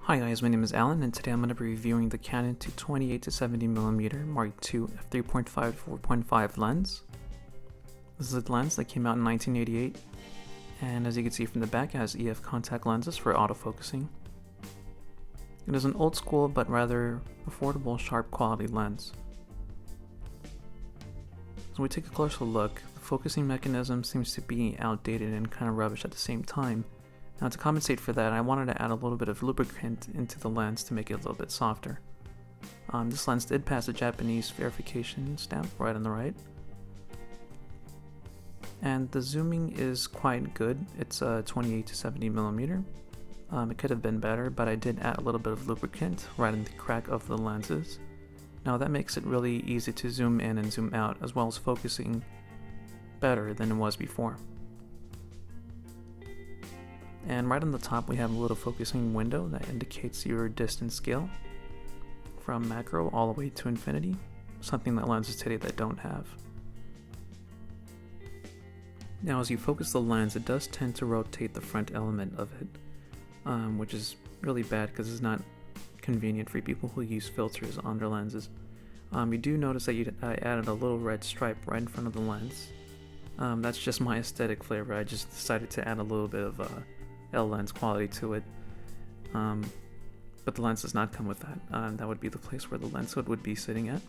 Hi guys, my name is Alan and today I'm going to be reviewing the Canon T2i 8-70mm Mark II F3.5-4.5 lens. This is a lens that came out in 1988, and as you can see from the back it has EF contact lenses for autofocusing. It is an old school but rather affordable sharp quality lens. As we take a closer look, the focusing mechanism seems to be outdated and kind of rubbish at the same time. Now to compensate for that, I wanted to add a little bit of lubricant into the lens to make it a little bit softer. This lens did pass a Japanese verification stamp right on the right. And the zooming is quite good. It's 28-70mm. It could have been better, but I did add a little bit of lubricant right in the crack of the lenses. Now that makes it really easy to zoom in and zoom out, as well as focusing better than it was before. And right on the top we have a little focusing window that indicates your distance scale from macro all the way to infinity, something that lenses today that don't have. Now as you focus the lens, it does tend to rotate the front element of it, which is really bad because it's not convenient for people who use filters on their lenses. You do notice that I added a little red stripe right in front of the lens. That's just my aesthetic flavor. I just decided to add a little bit of L-lens quality to it, but the lens does not come with that. That would be the place where the lens hood would be sitting at.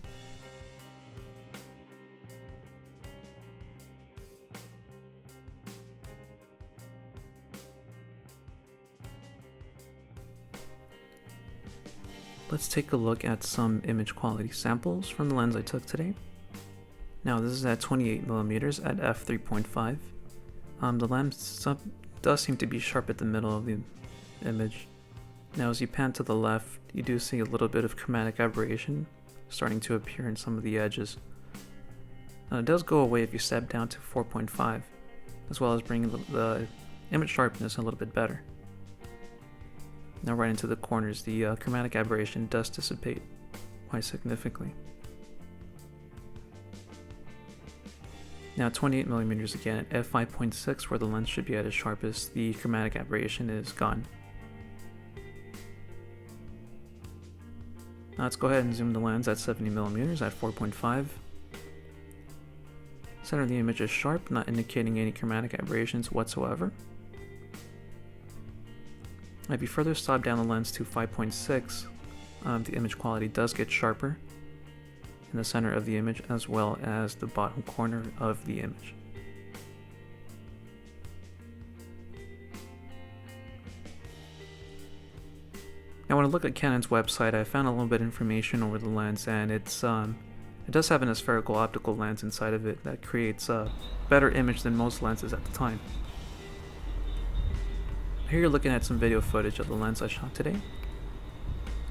Let's take a look at some image quality samples from the lens I took today. Now this is at 28mm at f3.5. The lens does seem to be sharp at the middle of the image. Now as you pan to the left, you do see a little bit of chromatic aberration starting to appear in some of the edges. It does go away if you step down to 4.5, as well as bringing the image sharpness a little bit better. Now right into the corners, the chromatic aberration does dissipate quite significantly. Now 28mm again at f5.6, where the lens should be at its sharpest, the chromatic aberration is gone. Now let's go ahead and zoom the lens at 70mm at 4.5. Center of the image is sharp, not indicating any chromatic aberrations whatsoever. If you further stop down the lens to 5.6, the image quality does get sharper in the center of the image as well as the bottom corner of the image. Now when I look at Canon's website, I found a little bit of information over the lens, and it does have an aspherical optical lens inside of it that creates a better image than most lenses at the time. Here you're looking at some video footage of the lens I shot today.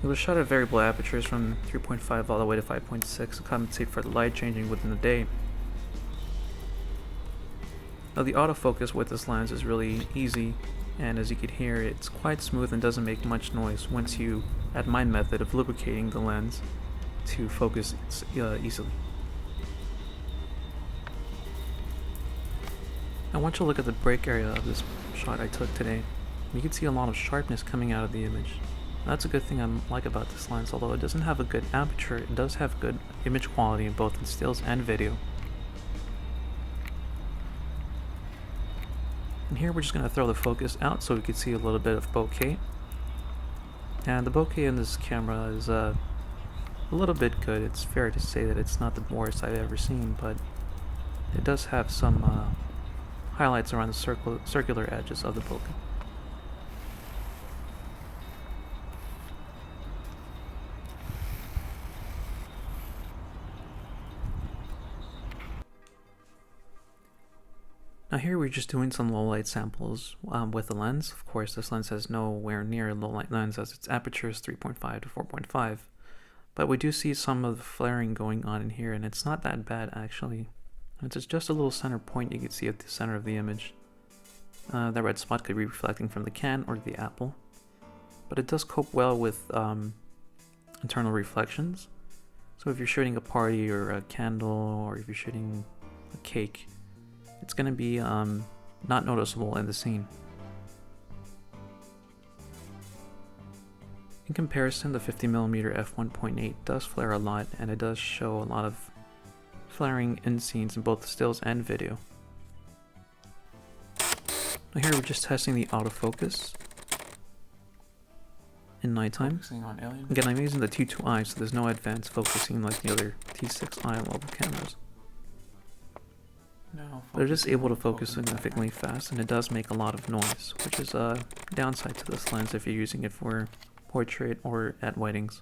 It was shot at variable apertures from 3.5 all the way to 5.6 to compensate for the light changing within the day. Now the autofocus with this lens is really easy, and as you can hear, it's quite smooth and doesn't make much noise once you add my method of lubricating the lens to focus easily. I want you to look at the break area of this shot I took today. You can see a lot of sharpness coming out of the image. That's a good thing I like about this lens. Although it doesn't have a good aperture, it does have good image quality in both in stills and video. And here we're just going to throw the focus out so we can see a little bit of bokeh. And the bokeh in this camera is a little bit good. It's fair to say that it's not the worst I've ever seen, but it does have some highlights around the circular edges of the bokeh. Now here we're just doing some low light samples with the lens. Of course, this lens has nowhere near a low light lens as its aperture is 3.5 to 4.5. But we do see some of the flaring going on in here, and it's not that bad actually. It's just a little center point you can see at the center of the image. That red spot could be reflecting from the can or the apple. But it does cope well with internal reflections. So if you're shooting a party or a candle, or if you're shooting a cake, it's going to be not noticeable in the scene. In comparison, the 50mm f1.8 does flare a lot, and it does show a lot of flaring in scenes in both stills and video. Now here we're just testing the autofocus in nighttime. Again, I'm using the T2i, so there's no advanced focusing like the other T6i level cameras. But it is able to focus significantly fast, and it does make a lot of noise, which is a downside to this lens if you're using it for portrait or at weddings.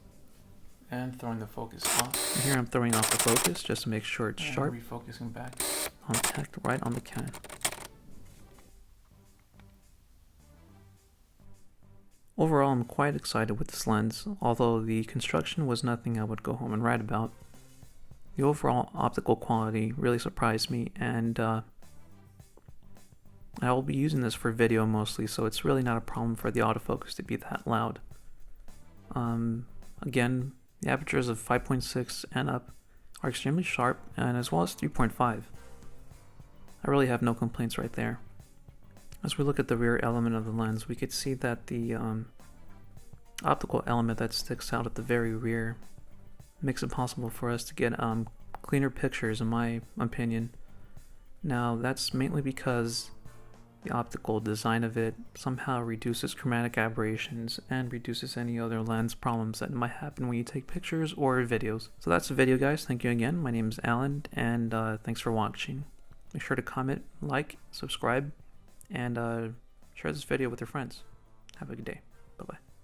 And throwing the focus off. And here I'm throwing off the focus just to make sure it's sharp. Refocusing back. Contact right on the Canon. Overall, I'm quite excited with this lens, although the construction was nothing I would go home and write about. The overall optical quality really surprised me, and I will be using this for video mostly, so it's really not a problem for the autofocus to be that loud. Again, the apertures of 5.6 and up are extremely sharp, and as well as 3.5. I really have no complaints right there. As we look at the rear element of the lens, we could see that the optical element that sticks out at the very rear makes it possible for us to get cleaner pictures, in my opinion. Now, that's mainly because the optical design of it somehow reduces chromatic aberrations and reduces any other lens problems that might happen when you take pictures or videos. So that's the video, guys. Thank you again. My name is Alan, and thanks for watching. Make sure to comment, like, subscribe, and share this video with your friends. Have a good day. Bye-bye.